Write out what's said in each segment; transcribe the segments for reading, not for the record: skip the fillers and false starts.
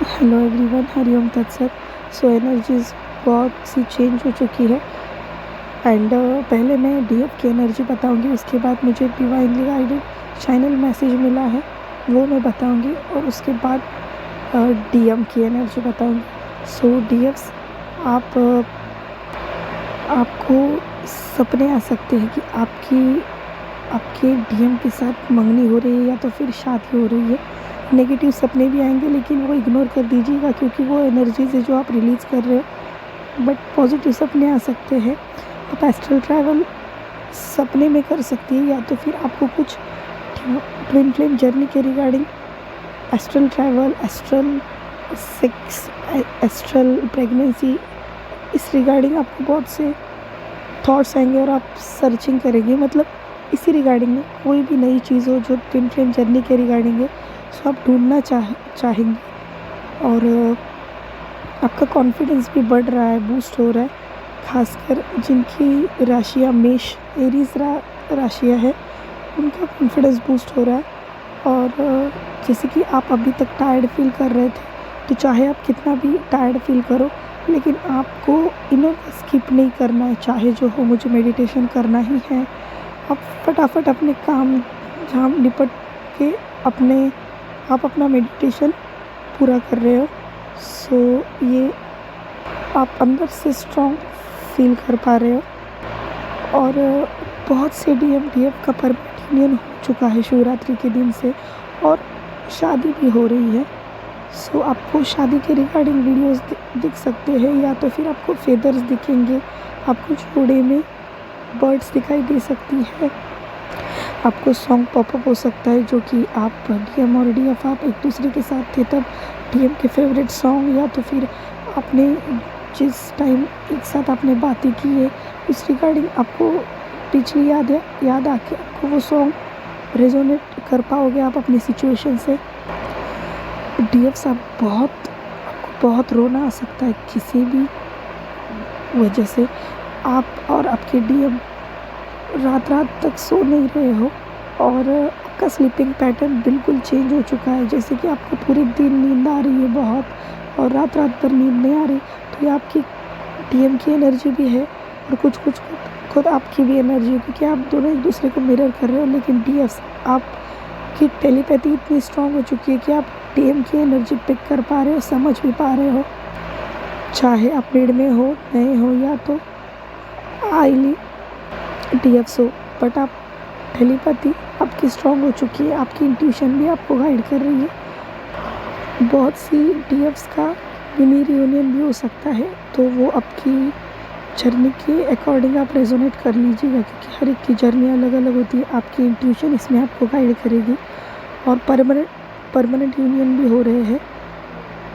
Hello everyone, Hariom तत्सत। सो energies बहुत सी change हो चुकी है एंड पहले मैं डीएफ की एनर्जी बताऊंगी, उसके बाद मुझे डिवाइनली गाइडेड चैनल मैसेज मिला है वो मैं बताऊंगी और उसके बाद डीएम की एनर्जी बताऊंगी। सो डीएफ्स, आप आपको सपने आ सकते हैं कि आपके डीएम के साथ मंगनी हो रही है या तो फिर शादी हो रही है। नेगेटिव सपने भी आएंगे लेकिन वो इग्नोर कर दीजिएगा क्योंकि वो एनर्जीज है जो आप रिलीज़ कर रहे हो। बट पॉजिटिव सपने आ सकते हैं। आप एस्ट्रल ट्रैवल सपने में कर सकती है या तो फिर आपको कुछ ट्विन फ्लेम जर्नी के regarding astral travel, astral sex, astral pregnancy, इस रिगार्डिंग आपको बहुत से थॉट्स आएंगे और आप सर्चिंग करेंगे। मतलब इसी रिगार्डिंग में कोई भी नई चीज़ हो जो ट्विन फ्लेम जर्नी के रिगार्डिंग है, सो आप ढूंढना चाहेंगे और आपका कॉन्फिडेंस भी बढ़ रहा है, बूस्ट हो रहा है। खासकर जिनकी राशियाँ मेष एरीज राशियाँ है, उनका कॉन्फिडेंस बूस्ट हो रहा है। और जैसे कि आप अभी तक टायर्ड फील कर रहे थे, तो चाहे आप कितना भी टायर्ड फील करो लेकिन आपको इनर स्किप नहीं करना है। चाहे जो हो, मुझे मेडिटेशन करना ही है। आप फटाफट अपने काम झाम निपट के आप अपना मेडिटेशन पूरा कर रहे हो। सो ये आप अंदर से स्ट्रॉन्ग फील कर पा रहे हो। और बहुत से डीएफ का परमानेंट यूनियन हो चुका है शिवरात्रि के दिन से और शादी भी हो रही है। सो आपको शादी के रिगार्डिंग वीडियोस दिख सकते हैं या तो फिर आपको फेदर्स दिखेंगे, आपको जोड़े में बर्ड्स दिखाई दे सकती है। आपको सॉन्ग पॉपअप हो सकता है जो कि आप डीएम और डीएफ आप एक दूसरे के साथ थे तब डीएम के फेवरेट सॉन्ग, या तो फिर आपने जिस टाइम एक साथ आपने बातें की है उस रिगार्डिंग आपको पिछली याद आके आपको वो सॉन्ग रेजोनेट कर पाओगे आप अपनी सिचुएशन से। डीएफ्स, आपको बहुत रोना आ सकता है किसी भी वजह से। आप और आपके डीएम रात तक सो नहीं रहे हो और आपका स्लीपिंग पैटर्न बिल्कुल चेंज हो चुका है। जैसे कि आपको पूरे दिन नींद आ रही है बहुत और रात भर नींद नहीं आ रही, तो ये आपकी डीएम की एनर्जी भी है और कुछ खुद आपकी भी एनर्जी है क्योंकि आप दोनों एक दूसरे को मिरर कर रहे हो। लेकिन डीएफ्स, आपकी टेलीपैथी इतनी स्ट्रांग हो चुकी है कि आप डीएम की एनर्जी पिक कर पा रहे हो, समझ भी पा रहे हो। चाहे आप मिड में हो, नए हो या तो आईली डीएफ्स हो, बट आप टेलीपैथी आपकी स्ट्रांग हो चुकी है। आपकी इंट्यूशन भी आपको गाइड कर रही है। बहुत सी डीएफ्स का मिनी रियूनियन भी हो सकता है, तो वो आपकी जर्नी के अकॉर्डिंग आप रेजोनेट कर लीजिएगा क्योंकि हर एक की जर्नी अलग अलग होती है। आपकी इंट्यूशन इसमें आपको गाइड करेगी और परमानेंट यूनियन भी हो रहे हैं।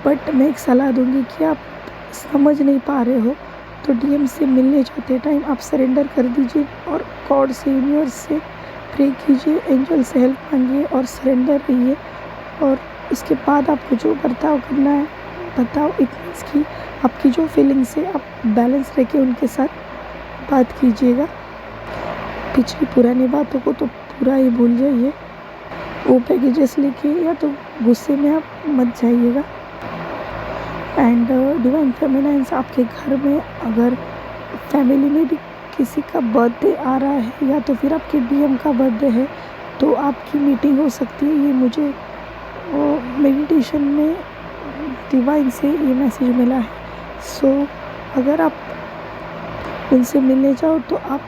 बट मैं एक सलाह दूंगी कि आप समझ नहीं पा रहे हो तो डीएम से मिलने जाते टाइम आप सरेंडर कर दीजिए और गॉड से, यूनिवर्स से प्रे कीजिए, एंजल से हेल्प मांगिए और सरेंडर रहिए। और उसके बाद आपको जो बर्ताव करना है बताओ। इट मीन्स कि आपकी जो फीलिंग्स है आप बैलेंस रह के उनके साथ बात कीजिएगा। पिछली पुरानी बातों को तो पूरा ही भूल जाइए। वो पैकेजेस लेके या तो गुस्से में आप मत जाइएगा। एंड डिवाइन फेमिनाइंस, आपके घर में अगर फैमिली में भी किसी का बर्थडे आ रहा है या तो फिर आपके डीएम का बर्थडे है तो आपकी मीटिंग हो सकती है। ये मुझे मेडिटेशन में डिवाइन से ये मैसेज मिला है। सो अगर आप उनसे मिलने जाओ तो आप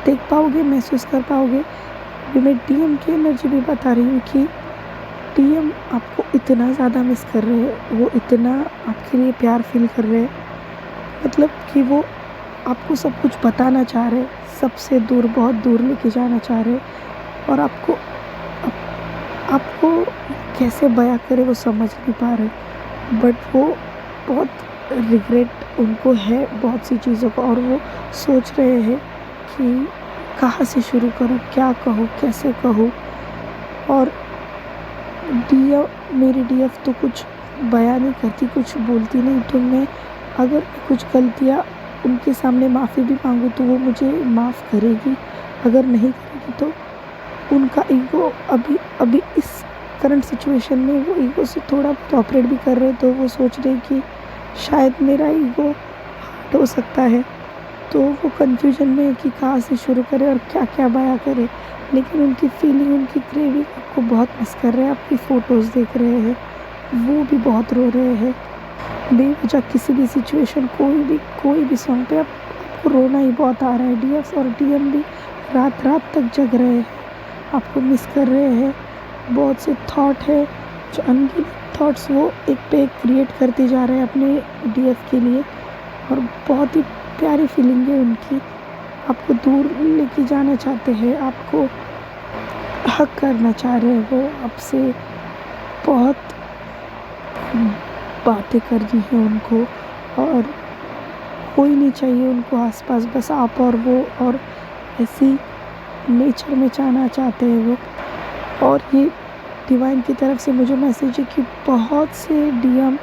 देख पाओगे, महसूस कर पाओगे। मैं डीएम की एनर्जी भी बता रही हूँ कि डीएम आपको इतना ज़्यादा मिस कर रहे हैं, वो इतना आपके लिए प्यार फील कर रहे हैं, मतलब कि वो आपको सब कुछ बताना चाह रहे हैं, सबसे दूर, बहुत दूर लेके जाना चाह रहे हैं। और आपको कैसे बयां करे वो समझ नहीं पा रहे। बट वो बहुत रिग्रेट उनको है बहुत सी चीज़ों का और वो सोच रहे हैं कि कहाँ से शुरू करूँ, क्या कहूँ, कैसे कहूँ। और मेरी डीएफ तो कुछ बयां नहीं करती, कुछ बोलती नहीं, तो मैं अगर कुछ गलतियाँ उनके सामने माफ़ी भी मांगूँ तो वो मुझे माफ़ करेगी। अगर नहीं करेगी तो उनका ईगो अभी इस करंट सिचुएशन में वो ईगो से थोड़ा बहुत ऑपरेट भी कर रहे, तो वो सोच रहे कि शायद मेरा ईगो हर्ट हो सकता है। तो वो कन्फ्यूजन में है कि कहाँ से शुरू करें और क्या-क्या बयाँ करें। लेकिन उनकी फीलिंग, उनकी क्रेविंग आपको बहुत मिस कर रहे हैं, आपकी फ़ोटोज़ देख रहे हैं, वो भी बहुत रो रहे हैं। बेवजह किसी भी सिचुएशन, कोई भी सॉन्ग पे आपको रोना ही बहुत आ रहा है। डीएफ और डीएम भी रात-रात तक जग रहे हैं, आपको मिस कर रहे हैं। बहुत से थॉट है, जो अनगिनत थॉट्स वो एक पे एक क्रिएट करते जा रहे हैं अपने डीएफ के लिए, और बहुत ही प्यारी फीलिंग है उनकी। आपको दूर लेके जाना चाहते हैं, आपको हग करना चाह रहे हैं वो आपसे, बहुत बातें करनी है उनको, और कोई नहीं चाहिए उनको आसपास, बस आप और वो, और ऐसी नेचर में जाना चाहते हैं वो। और ये डिवाइन की तरफ से मुझे मैसेज है कि बहुत से डीएम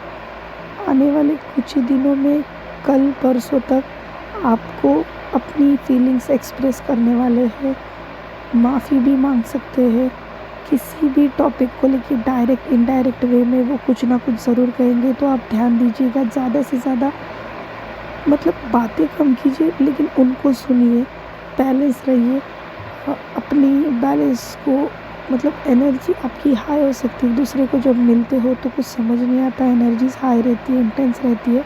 आने वाले कुछ ही दिनों में, कल परसों तक आपको अपनी फीलिंग्स एक्सप्रेस करने वाले हैं। माफ़ी भी मांग सकते हैं, किसी भी टॉपिक को लेके डायरेक्ट इनडायरेक्ट वे में वो कुछ ना कुछ ज़रूर कहेंगे। तो आप ध्यान दीजिएगा, ज़्यादा से ज़्यादा मतलब बातें कम कीजिए, लेकिन उनको सुनिए, बैलेंस रहिए। अपनी बैलेंस को, मतलब एनर्जी आपकी हाई हो सकती है, दूसरे को जब मिलते हो तो कुछ समझ नहीं आता, एनर्जीज़ हाई रहती है, इंटेंस रहती है।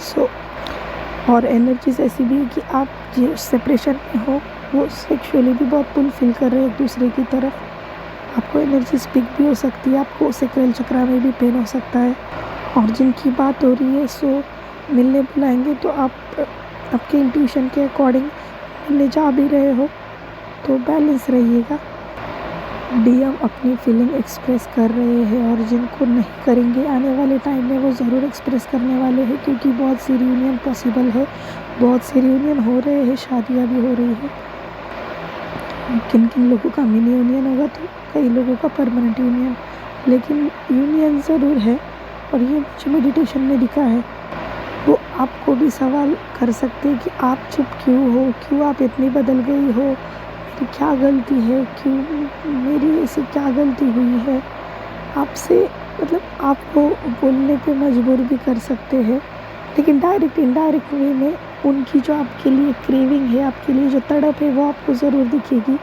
सो और एनर्जीज़ ऐसी भी है कि आप जो सेपरेशन में हो, वो सेक्सुअली भी बहुत पुल फील कर रहे हैं एक दूसरे की तरफ। आपको एनर्जी स्पीक भी हो सकती है, आपको सैक्रल चक्रा में भी पेन हो सकता है। और जिनकी बात हो रही है सो मिलने बुलाएंगे, तो आप आपके इंट्यूशन के अकॉर्डिंग मिलने जा भी रहे हो, तो बैलेंस रहिएगा। डीएम अपनी फीलिंग एक्सप्रेस कर रहे हैं, और जिनको नहीं करेंगे आने वाले टाइम में वो ज़रूर एक्सप्रेस करने वाले हैं, क्योंकि बहुत सी रियूनियन पॉसिबल है, बहुत सी रियूनियन हो रहे हैं, शादियाँ भी हो रही है। किन लोगों का मिनी यूनियन होगा, तो कई लोगों का परमानेंट यूनियन, लेकिन यूनियन ज़रूर है। और ये मुझे मेडिटेशन में दिखा है। वो आपको भी सवाल कर सकते हैं कि आप चुप क्यों हो, क्यों आप इतनी बदल गई हो, मेरी क्या गलती है, क्यों मेरी ऐसी क्या गलती हुई है। आपसे मतलब आपको बोलने पे मजबूर भी कर सकते हैं, लेकिन डायरेक्ट इनडायरेक्ट वे में उनकी जो आपके लिए क्रेविंग है, आपके लिए जो तड़प है, वो आपको ज़रूर दिखेगी।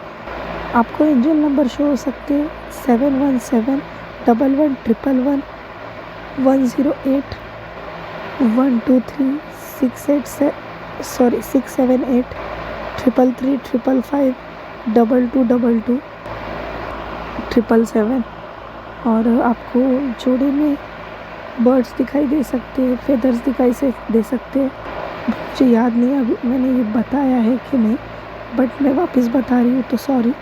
आपको एंजल नंबर शो हो सकते हैं 717 11 111 108 123 678 333 555 2222 777। और आपको जोड़े में बर्ड्स दिखाई दे सकते हैं, फेदर्स दिखाई से दे सकते हैं। मुझे याद नहीं अभी मैंने ये बताया है कि नहीं, बट मैं वापस बता रही हूँ, तो सॉरी।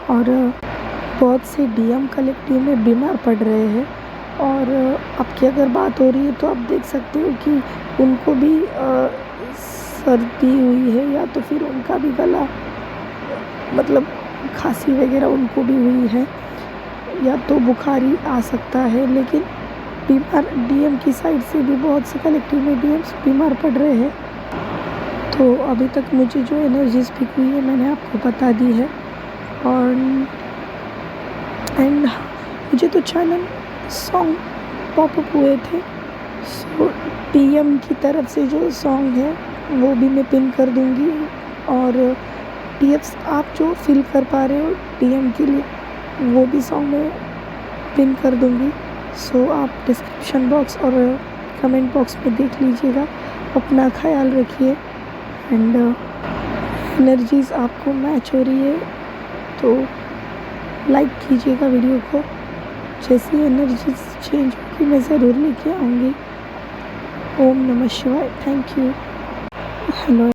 और बहुत से डीएम कलेक्टिव में बीमार पड़ रहे हैं, और आपकी अगर बात हो रही है तो आप देख सकते हो कि उनको भी सर्दी हुई है, या तो फिर उनका भी गला, मतलब खांसी वगैरह उनको भी हुई है, या तो बुखारी आ सकता है। लेकिन बीमार डीएम की साइड से भी बहुत से कलेक्टिव में डीएम्स बीमार पड़ रहे हैं। तो अभी तक मुझे जो एनर्जी स्पीक हुई है मैंने आपको बता दी है। और एंड मुझे तो चैनल सॉन्ग पॉपअप हुए थे, सो डीएम की तरफ से जो सॉन्ग है वो भी मैं पिन कर दूंगी। और डीएफ्स आप जो फील कर पा रहे हो डीएम के लिए, वो भी सॉन्ग मैं पिन कर दूंगी। सो आप डिस्क्रिप्शन बॉक्स और कमेंट बॉक्स में देख लीजिएगा। अपना ख्याल रखिए, एंड एनर्जीज़ आपको मैच हो रही है तो लाइक कीजिएगा वीडियो को। जैसी एनर्जीज़ चेंज होगी मैं ज़रूर लेके आऊँगी। ओम नमः शिवाय। Thank you. हेलो।